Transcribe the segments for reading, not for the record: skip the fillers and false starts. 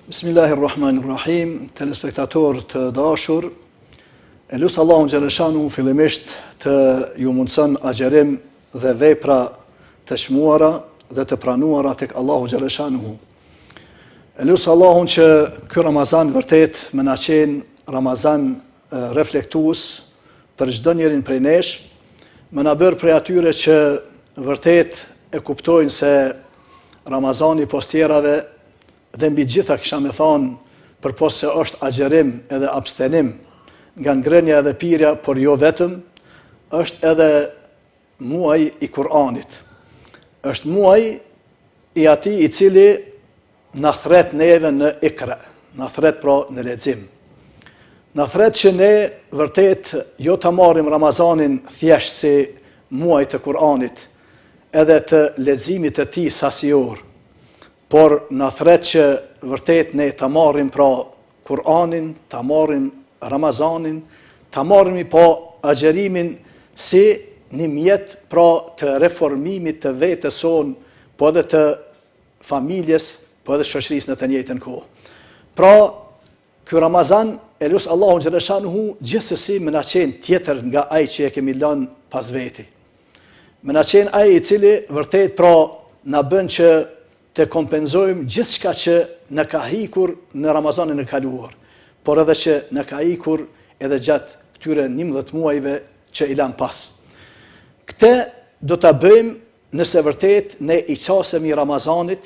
Bismillahirrahmanirrahim, telespektator të dashur, e lusë Allahun Gjereshanu fillimisht të ju mundëson agjerim dhe vepra të shmuara dhe të pranuara tek Allahu Gjereshanu. E lusë Allahun që ky Ramazan vërtet më na qenë Ramazan reflektues për çdo njërin prej nesh, më na bërë prej atyre që vërtet e kuptojnë se Ramazani pos tjerave dhe mbi gjitha kisha me thonë, për posë se është agjerim edhe abstenim nga ngrënia edhe pirja, por jo vetëm, është edhe muaj i Kur'anit. Është muaj i ati i cili na thret neve në ikra, na thret pra në lexim. Na thret që ne vërtet jo të marrim Ramazanin thjesht si muaj të Kur'anit, edhe të leximit të tij sasior, por në thret që vërtet ne të marrim pra Kur'anin, të marrim Ramazanin, të marrim po agjerimin si një mjet pra të reformimit të vetës sonë, po edhe të familjes, po edhe shoqërisë në të njëjtën kohë. Pra, ky Ramazan, e lusë Allahu Gjereshanuhu, gjithsesi më na qenë tjetër nga ai që e kemi lënë pas veti. Më na qenë ai i cili vërtet pra na bën që të kompenzojmë gjithçka që në ka hikur në Ramazanin e kaluar, por edhe që në ka hikur edhe gjatë këtyre 11 muajve që i lan pas. Këtë do të bëjmë nëse vërtet ne i qasemi Ramazanit,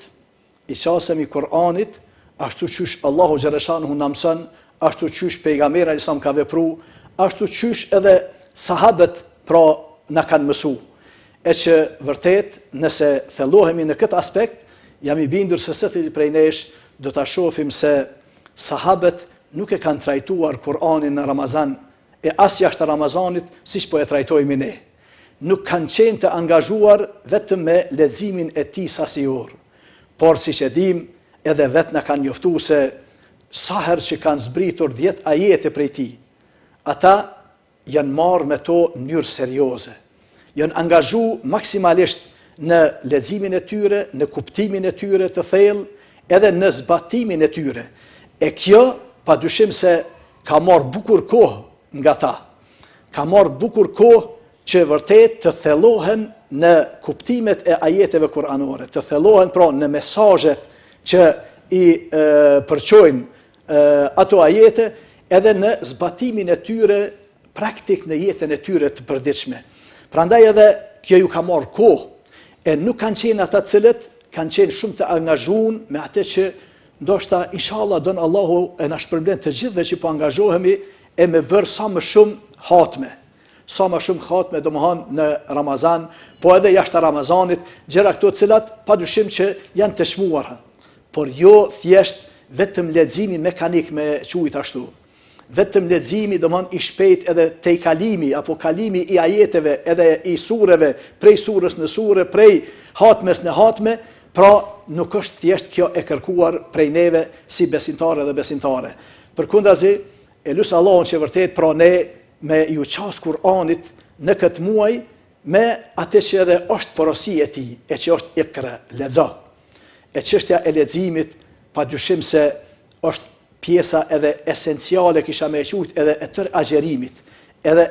i qasemi Kur'anit, ashtu qysh Allahu Gjereshanuhu na mëson, ashtu qysh pejgamberi sa ka vepru, ashtu qysh edhe sahabët pra na kanë mësu. E që vërtet nëse thellohemi në këtë aspekt, jam i bindur se secili prej nesh do ta shohim se sahabët nuk e kanë trajtuar Kur'anin në Ramazan e as jashtë Ramazanit siç po e trajtojmë ne. Nuk kanë qenë të angazhuar vetëm me leximin e tij sasior, por siç e dim, edhe vetë na kanë njoftuar se sa herë që kanë zbritur 10 ajete prej tij, ata janë marrë me to në mënyrë serioze. Janë angazhu maksimalisht në leximin e tyre, në kuptimin e tyre të thellë, edhe në zbatimin e tyre. E kjo, padyshim se ka marrë bukur kohë nga ta. Ka marrë bukur kohë që vërtet të thellohen në kuptimet e ajeteve kuranore, të thellohen pra në mesazhet që i përqojnë ato ajete, edhe në zbatimin e tyre praktik në jetën e tyre të përditshme. Prandaj edhe kjo ju ka marrë kohë, e nuk kanë qenë ata cilët kanë qenë shumë të angazhuar me atë që ndoshta inshallah don Allahu e na shpërblen të gjithëve që po angazhohemi e me bërë sa më shumë hatme. Sa më shumë hatme domethënë në Ramazan, po edhe jashtë Ramazanit, gjëra këto të cilat padyshim që janë të shmuara, por jo thjesht vetëm leximi mekanik me quajt ashtu. Vetëm leximi domthon i shpejt edhe te kalimi apo kalimi i ajeteve edhe i sureve, prej surës në sure, prej hatmes në hatme, pra nuk është thjesht kjo e kërkuar prej neve si besimtarë dhe besimtare. Përkundazi, e lusë Allahun që vërtet pra ne me ju qas Kur'anit në këtë muaj me atë që edhe është porosi e tij, e që është ikra, lexo. E çështja e leximit padyshim se është pjesa edhe esenciale kisha me qujt edhe e tër agjerimit, edhe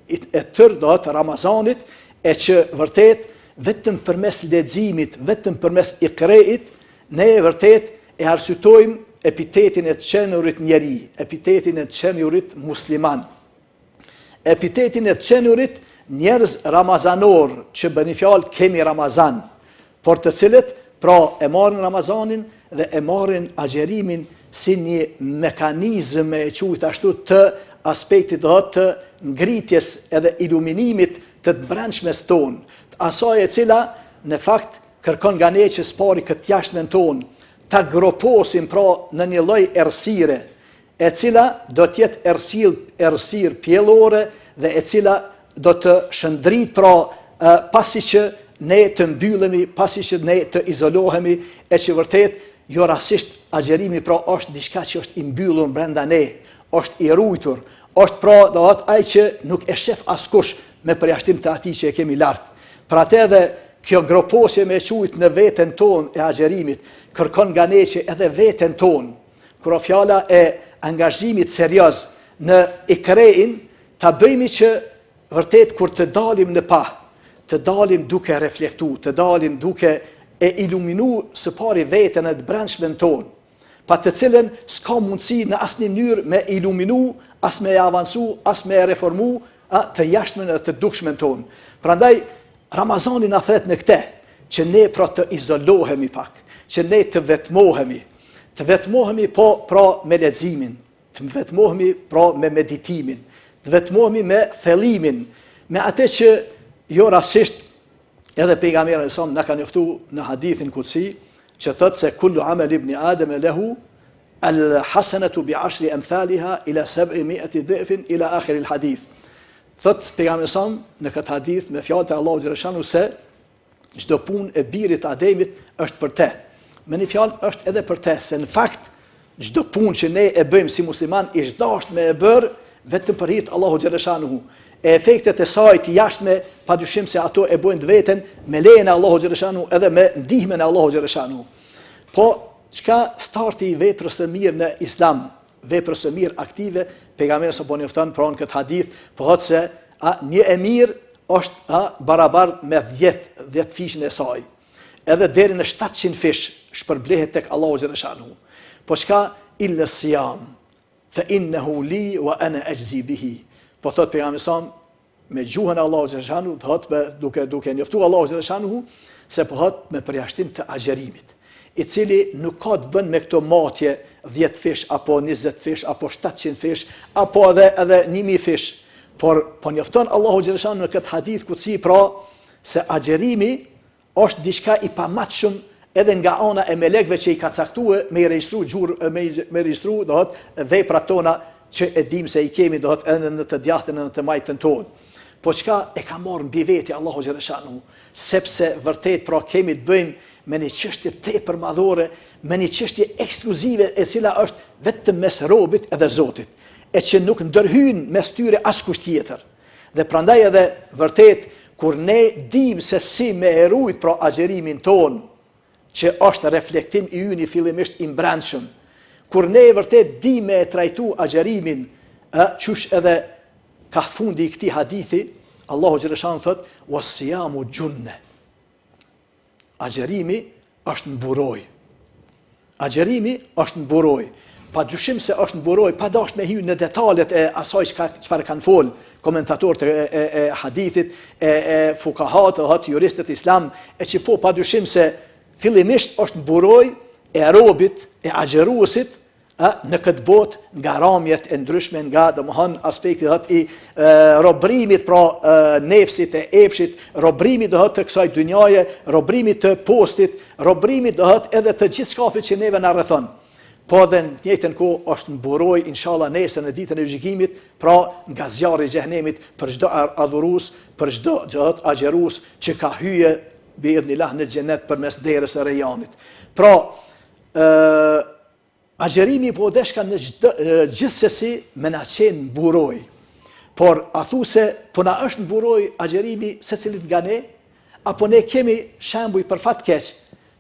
e tër do të Ramazanit, e që vërtet vetëm përmes leximit, vetëm përmes ikreit, ne vërtet e arsytojmë epitetin e të qenurit njeri, epitetin e të qenurit musliman, epitetin e të qenurit njerëz ramazanor, që bëni fjalë kemi Ramazan, por të cilët pra e marrin Ramazanin dhe e marrin agjerimin si një mekanizëm e quajt ashtu të aspektit të ngritjes edhe iluminimit të brendshmes tonë, asaj e cila në fakt kërkon nga ne që spari këtë jashtëmen tonë, ta groposim pra në një lloj errësire, e cila do të jetë errësirë pjellore dhe e cila do të shëndrit pra pasi që ne të mbyllemi, pasi që ne të izolohemi, e që vërtet jo rasisht agjerimi pra është diçka që është i mbyllur brenda ne, është i ruajtur, është pra do të thotë ai që nuk e shef askush me përjashtim të atij që e kemi lart. Pra atë edhe kjo groposje me quajt në veten tonë e agjerimit kërkon nga ne që edhe veten tonë kur fjala e angazhimit serioz në ikrejin, ta bëjmë që vërtet kur të dalim në pa, të dalim duke reflektu, të dalim duke e iluminu së pari vetën e të brendshmen tonë, pa të cilën s'ka mundësi në asnjë mënyrë me iluminu, as me avancu, as me reformu të jashtmen e të dukshmen tonë. Prandaj, Ramazani na thret në këte, që ne pra të izolohemi pak, që ne të vetmohemi po pra me leximin, të vetmohemi pra me meditimin, të vetmohemi me thellimin, me atë që jo rastisht edhe pejgamberi sa na ka njoftu në hadithin kutsi, që thot se kullu amal ibn Adem lahu al-hasanatu bi 10 amthaliha ila 700 dhifin ila akhir al-hadith. Thot pejgamberi sa në këtë hadith me fjalët e Allahut xhaleshanu se çdo punë e birit Ademit është për te. Me një fjalë është edhe për te, se në fakt çdo punë që ne e bëjmë si musliman është dashur me e bërë vetëm për hir të Allahut xhaleshanu. E efektet e saj të jashtme, padyshim se ato e bojnë të veten me lejen e Allahut xhaleshanu edhe me ndihmën e Allahut xhaleshanu. Po çka starti i veprës së mirë në Islam, veprës së mirë aktive, pejgamberi sa po njofton pranë këtë hadith, po thotë se një e mirë është barabart me 10 fishën e saj. Edhe deri në 700 fish shpërblehet tek Allahu xhaleshanu. Po çka illa siyam fa innahu li wa ana ajzi bihi. Po thot pejgamberi sa me gjuhën e Allahut xhaleshanu, thot duke njoftuar Allahu xhaleshanu se po thot me përjashtim të agjerimit, i cili nuk ka të bën me këto matje 10 fish apo 20 fish apo 700 fish apo edhe 1000 fish, por po njofton Allahu xhaleshanu në këtë hadith kutsi pra se agjerimi është diçka i pamatshëm edhe nga ana e melekëve që i ka caktuar me regjistru gjurë, me regjistru veprat tona që e dim se i kemi edhe në të djathtën e në të majtën tonë. Po çka e ka marrë mbi veti Allahu xhaleshanu, sepse vërtet pra kemi të bëjmë me një çështje tepër madhore, me një çështje ekskluzive e cila është vetëm mes robit edhe Zotit, e që nuk ndërhyn mes tyre askush tjetër. Dhe prandaj edhe vërtet kur ne dim se si me erujt pra agjerimin ton, që është reflektim i yni fillimisht i mbrendshëm, kur ne vërtet di me e trajtu agjerimin, qysh edhe ka fundi i këtij hadithi, Allahu xhaleshanu thot was-siyamu junne. Agjerimi është mburoj. Agjerimi është mburoj. Pa dyshim se është mburoj, pa dash me hyrë në detalet e asaj çfarë kanë fol komentatorët e hadithit, e fukahat, juristët islam, e që po pa dyshim se fillimisht është mburoj e robit, e agjeruesit në këtë botë nga ramjet e ndryshme, nga domethënë aspekti i robrimit pra nefsit e epshit, robrimit të kësaj dynjaje, robrimit të postit, robrimit edhe të gjithë shkafit që neve na rrethon. Po dhe në të njëjtën kohë është mburoj inshallah nesër në ditën e gjykimit, pra nga zjarri i xhenemit për çdo adhurues, për çdo agjerues që ka hyje biidhnillah në xhenet përmes derës së Rejanit. Pra agjerimi po deshka në gjithsesi me na qenë mburoj. Por a thu se po na është mburoj agjerimi secilit nga ne, apo ne kemi shembuj për fat keq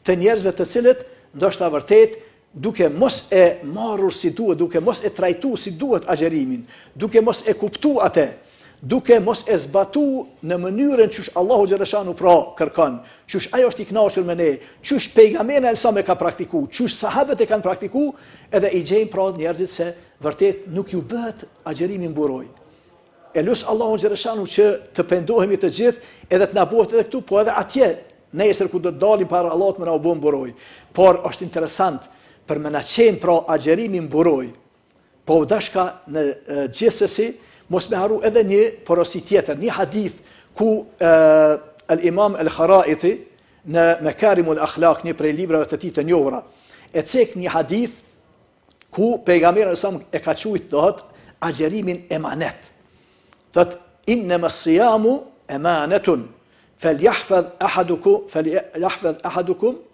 të njerëzve të cilët ndoshta vërtet duke mos e marrur si duhet, duke mos e trajtu si duhet agjerimin, duke mos e kuptu atë, duke mos e zbatu në mënyrën qysh Allahu xhaleshanu pra kërkon, qysh ajo është i kënaqur me ne, qysh pejgamberi sa me ka praktiku, qysh sahabët e kanë praktiku, edhe i gjejmë pra njerëzit se vërtet nuk ju bëhet agjerimi mburoj. E lut Allahu xhaleshanu që të pendohemi të gjithë edhe të na bëhet edhe këtu, po edhe atje nesër ku do të dalim para Allahut me na u bë mburoj. Por është interesant për me na qenë pra agjerimi mburoj, po dashka në gjithsesi mos me haru edhe një porosi tjetër, një hadith ku al-Imam al-Kharaiti në Makarimul Akhlaq, një prej librave të tij të njohura, e cek një hadith ku pejgamberi sa e ka thujt agjerimin emanet. Thot innama as-siyamu amanatun falyahfaz ahadukum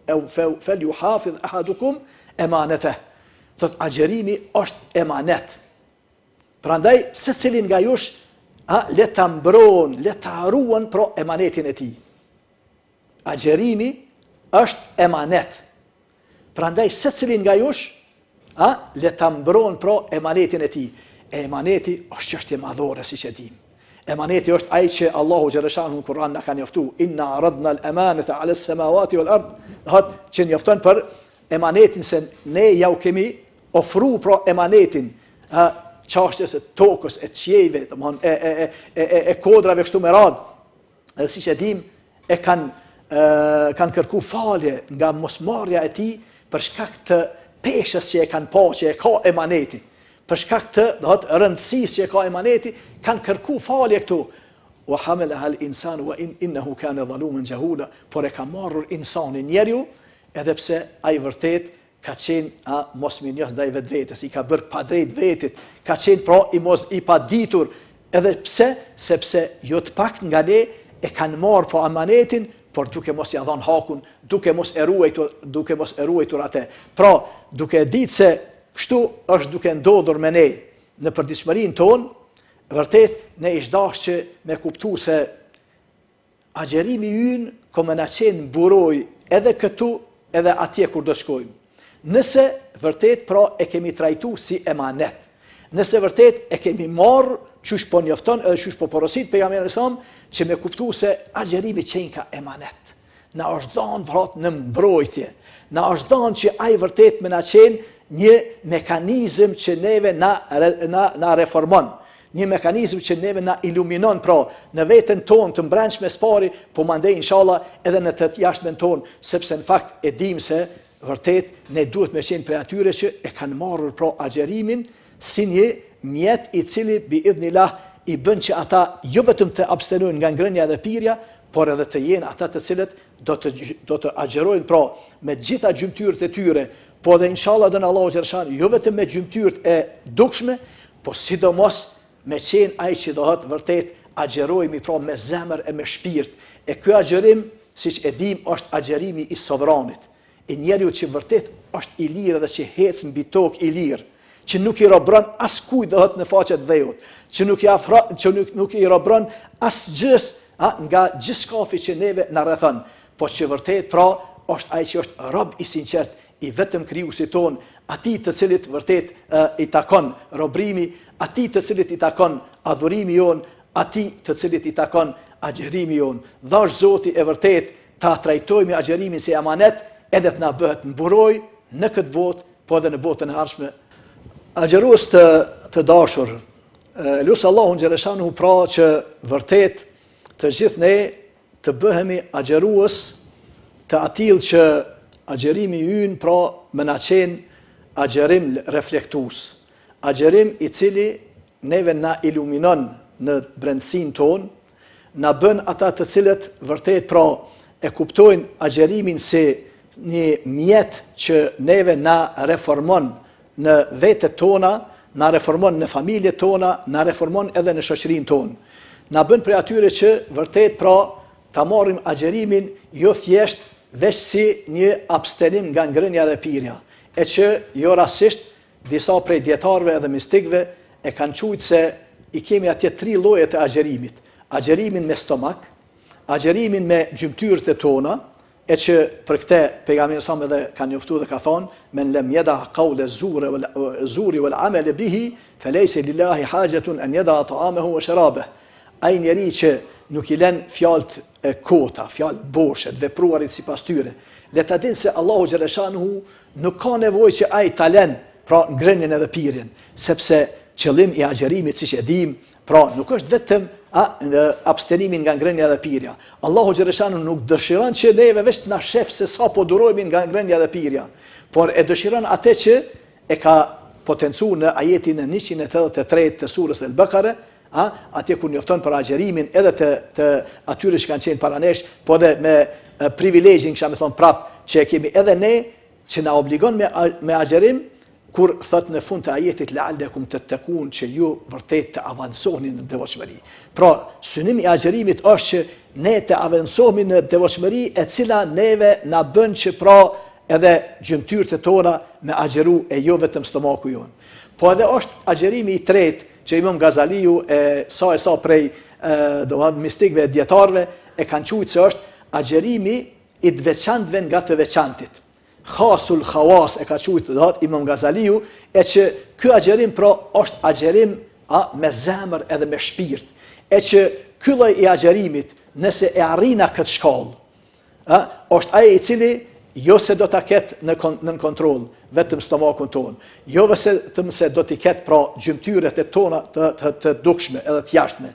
aw falyuhafiz ahadukum emaneteh. Thot agjerimi është emanet. Prandaj secilin nga jush le ta mbron, le ta ruan pro emanetin e tij. Agjerimi është emanet. Prandaj secilin nga jush le ta mbron pra emanetin e tij. Emaneti është çështje madhore, siç e dim. Emaneti është ai që Allahu xhaleshanu në Kur'an na ka njoftuar, inna aradna al-amanata 'ala as-samawati wal-ard, që njofton për emanetin se ne ja u kemi ofruar pra emanetin çështjes së tokës, e qiejve, domthon e kodrave kështu me radhë. Edhe siç e dim, e kanë kërku falje nga mosmarrja e tij për shkak të peshës që e kanë pa, që e ka emaneti. Për shkak të rëndësisë që e ka emaneti, kanë kërku falje këtu. Wa hamalaha al-insanu wa innahu kana zaluman jahula, por e ka marrur insani, njeriu, edhe pse ai vërtet ka qenë mosminjos ndaj vetvetes, i ka bërë padrejt vetit, ka qenë pra i paditur, edhe pse, sepse jo të pak nga ne e kanë marrë pra emanetin, por duke mos ia dhënë hakun, duke mos e ruajtur atë. Pra, duke ditë se kështu është duke ndodhur me ne në përditshmërinë tonë, vërtet ne ish dashur që me kuptu se agjerimi ynë ka më na qenë buroj edhe këtu edhe atje kur do shkojmë. Nëse vërtet pra e kemi trajtu si emanet, nëse vërtet e kemi marrë qysh po njofton edhe qysh po porosit pejgamberi sa që me kuptu se agjerimi qenë ka emanet. Na është dhanë pra në mbrojtje, na është dhanë që ai vërtet me na qenë një mekanizëm që neve na reformon, një mekanizëm që neve na iluminon pra në veten tonë të mbrëmshme spari, po mandej inshallah edhe në të jashtmen tonë, sepse në fakt e dim se vërtet ne duhet me qenë prej atyre që e kanë marrur pra agjerimin si një mjet i cili bi idhnillah i bën që ata jo vetëm të abstenojnë nga ngrënia dhe pirja, por edhe të jenë ata të cilët do të agjerojnë pra me gjitha gjymtyrët e tyre, po dhe inshallah dënë Allahu xhaleshanu jo vetëm me gjymtyrët e dukshme, po sidomos me qenë ai që dohet vërtet agjerojmë pra me zemër e me shpirt. E ky agjerim, siç e dim, është agjerimi i sovranit. I njeriu që vërtet është i lirë dhe që hec mbi tokë i lirë, që nuk i robron askujt dohet në faqet dheut, që nuk i robron asgjës nga gjithçkafi që neve na rrethon, po që vërtet pra është ai që është rob i sinqert i vetëm krijuesit ton, atij të cilit vërtet i takon robrimi, atij të cilit i takon adhurimi jon, atij të cilit i takon agjerimi jon. Dhash Zoti e vërtet ta trajtojmë agjerimin si amanet, edhe të na bëhet mburoj në këtë botë, po edhe në botën e ardhshme. Agjerues të dashur, lusë Allahun xhaleshanu pra që vërtet të gjithë ne të bëhemi agjerues të atill që agjerimi ynë pra më na qenë agjerim reflektues, agjerim i cili neve na iluminon në brendësinë tonë, na bën ata të cilët vërtet pra e kuptojnë agjerimin si një mjet që neve na reformon në vetet tona, na reformon në familjet tona, na reformon edhe në shoqërinë tonë. Na bën prej atyre që vërtet pra ta marrim agjerimin jo thjesht veç si një abstenim nga ngrënia dhe pirja, e që jo rastisht disa prej dietarëve edhe mistikëve e kanë thujtë se i kemi atje 3 lloje të agjerimit. Agjerimin me stomak, agjerimin me gjymtyrët e tona, e që për këte pejgamberi sa edhe ka njoftuar dhe ka thonë, men lem yada qawla zuri wal amal bihi falaysa lillahi hajatun an yada ta'amahu wa sharabahu. Ai njeri që nuk i lën fjalët e kota, fjalë boshe, të vepruarit sipas tyre, le ta dinë se Allahu xhaleshanu nuk ka nevojë që ai ta lën pra ngrënien edhe pirjen, sepse qëllim i agjerimit, siç e dim, pra nuk është vetëm në abstenimin nga ngrënia dhe pirja. Allahu xhaleshanu nuk dëshiron që neve vetë na shef se sa po durohemi nga ngrënia dhe pirja, por e dëshiron atë që e ka potencuar në ajetin e 183 të surës El-Bakare, atje kur njofton për agjerimin edhe të atyre që kanë qenë para nesh, po edhe me privilegjin, kisha me thonë prap, që e kemi edhe ne, që na obligon me agjerim, kur thot në fund të ajetit la'allakum tattaqun, që ju vërtet të avanconi në devotshmëri. Pra, synimi i agjerimit është që ne të avancohemi në devotshmëri e cila neve na bën që pra edhe gjymtyrët e tona me agjeru e jo vetëm stomaku jon. Po edhe është agjerimi i tretë që Imam Gazaliu e sa prej mistikëve e dietarëve e kanë thujtë se është agjerimi i të veçantëve nga të veçantit. khasul khawas e ka thujt Imam Gazaliu, e që ky agjerim pra është agjerim me zemër edhe me shpirt, e që ky lloj i agjerimit, nëse e arrina këtë shkallë, është ai i cili jo se do ta ketë në kontroll vetëm stomakun ton, jo vetëm se do t'i ketë pra gjymtyrët e tona të dukshme edhe të jashtme,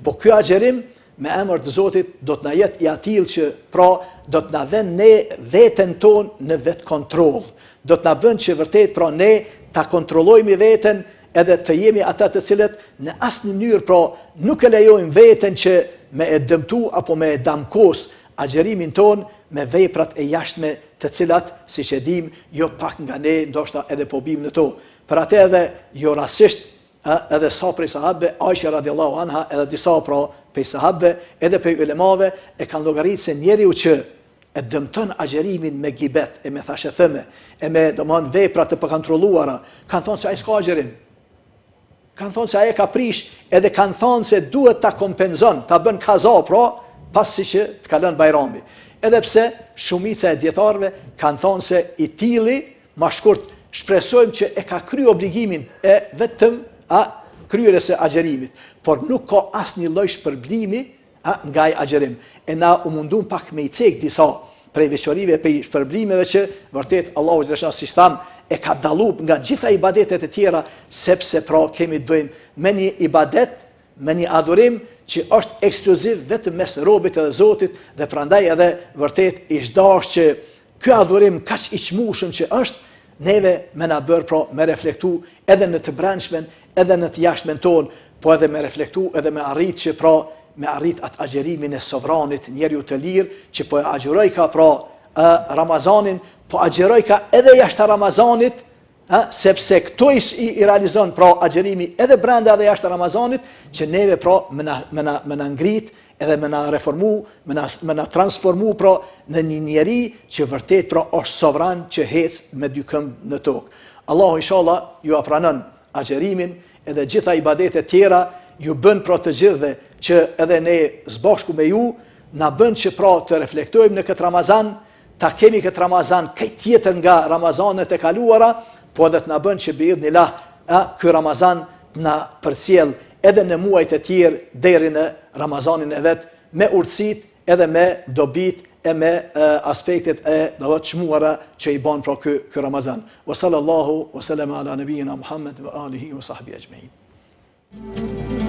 po ky agjerim me emër të Zotit do të na jetë i atill që pra do të na vën ne veten ton në vet kontroll, do të na bën që vërtet pra ne ta kontrollojmë veten edhe të jemi ata të cilët në asnjë mënyrë pra nuk e lejojmë veten që me e dëmtu apo me e damkos agjerimin ton me veprat e jashtme të cilat, siç e dim, jo pak nga ne ndoshta edhe po bim në to. Për atë edhe jo rastisht edhe sa prej sahabëve, Aisha radiallahu anha, edhe disa pra prej sahabëve, edhe prej ulemave e kanë llogaritë se njeriu që e dëmton agjerimin me gibet, e me thashethëme, e me domthon vepra të pakontrolluara, kanë thonë se ai s'ka agjerim. Kanë thonë se ai ka prish, edhe kanë thonë se duhet ta kompenzon, ta bën kaza pra pasi që të kalon Bajrami. Edhe pse shumica e dietarëve kanë thonë se i tilli, ma shkurt shpresojmë që e ka kryer obligimin e vetëm kryerjes së agjerimit, por nuk ka asnjë lloj shpërblimi nga ai agjerim. E na u mundum pak me i cek disa prej veçorive, prej shpërblimeve që vërtet Allahu xhallahu si tham e ka dalluar nga gjitha ibadetet e tjera, sepse pra kemi të bëjmë me një ibadet, me një adhurim që është ekskluziv vetëm mes robit edhe Zotit, dhe prandaj edhe vërtet i zgdash që ky adhurim kaq i çmueshëm që është, neve me na bër pra me reflektu edhe në të brendshmen, edhe në të jashtmen ton, po edhe me reflektu edhe me arrit që pra me arrit atë agjerimin e sovranit, njeriu të lirë që po e agjeroj ka pra Ramazanin, po agjeroj ka edhe jashtë Ramazanit, sepse këto i realizon pra agjerimi edhe brenda edhe jashtë Ramazanit, që neve pra me na ngrit edhe me na reformu, me na transformu pra në një njeri që vërtet pra është sovran që hec me dy këmbë në tokë. Allahu inshallah ju apranon agjerimin edhe gjitha ibadetet tjera, ju bën pra të gjithëve që edhe ne zbashku me ju na bën që pra të reflektojmë në këtë Ramazan, ta kemi këtë Ramazan këtë tjetër nga Ramazanet e kaluara, po edhe të na bën që biidhnillah ky Ramazan na përcjell edhe në muajt e tjerë deri në Ramazanin e vet, me urtësit edhe me dobit e me aspektet e të çmuara që i bën pra ky Ramazan. Wa sallallahu wa sallama ala nabiyyina Muhammad wa alihi wa sahbihi ajma'in.